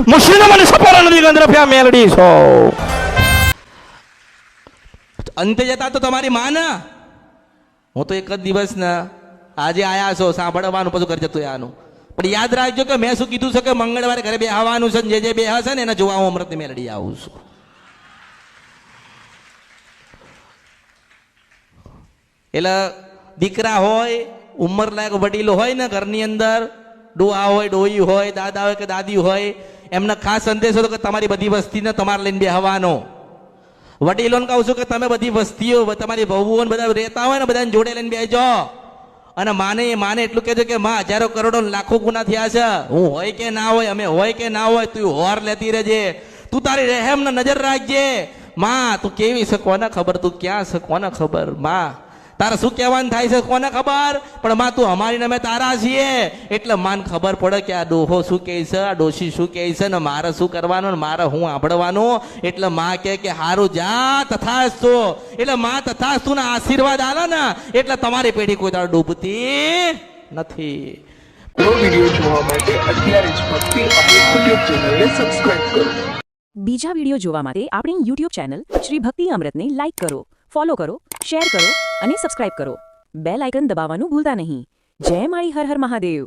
મુશીનો મને સપોરા નદી ગંદ્રફ્યા મેલડી છો. અંતે જતા તો તમારી માં ના, હું તો એક જ દિવસ ના આજે આયા છો સાંભળવાનું પછી કરી જતું આનું. પણ યાદ રાખજો કે મેં શું કીધું છે કે મંગળવારે ઘરે બેહવાનું છે, જે બે હશે ને એને જોવા હું અમૃતની મેલડી આવું છું. એટલે દીકરા હોય, ઉંમર લાયક વડીલો હોય ને ઘરની અંદર, ડોહા હોય, ડોહી હોય, દાદા હોય કે દાદી હોય, એમને ખાસ સંદેશો તો કે તમારી બધી વસ્તીને તમારે લઈને બેહવાનો. વડીલોને કહું છું કે તમે બધી વસ્તીઓ તમારી વહુઓ બધા રહેતા હોય ને બધાને જોડે લઈને બેસજો. અને માને એટલું કહેજો કે માં હજારો કરોડો લાખો ગુના થયા છે, હું હોય કે ના હોય, અમે હોય કે ના હોય, તું હોર લેતી રહેજે, તું તારી રહેમ ને નજર રાખજે. માં તું કેવી છે કોને ખબર, તું ક્યાં છે કોને ખબર, માં તારે શું કહેવાનું થાય છે કોને ખબર, પણ માં તું અમારી અમે તારા છીએ. એટલે માન ખબર પડે કે આ ડોહો શું કહે છે, આ ડોશી શું કહે છે, ને મારે શું કરવાનું ને મારે હું સાંભળવાનું. એટલે માં કે હારું જા તથાસ્તુ. એટલે માં તથાસ્તુ ના આશીર્વાદ આલે ને એટલે તમારી પેઢી કોઈ દાડો ડૂબતી નથી. વિડિયો જોવા માટે અત્યારે જ ભક્તિ અમૃત યુટ્યુબ ચેનલને સબસ્ક્રાઇબ કરો. બીજા વિડિયો જોવા માટે આપણી યુટ્યુબ ચેનલ શ્રી ભક્તિ અમૃતને લાઇક કરો, ફોલો કરો, શેર કરો અને સબસ્ક્રાઇબ કરો. બેલ આઇકન દબાવવાનું ભૂલતા નહીં. જય માળી હર હર મહાદેવ.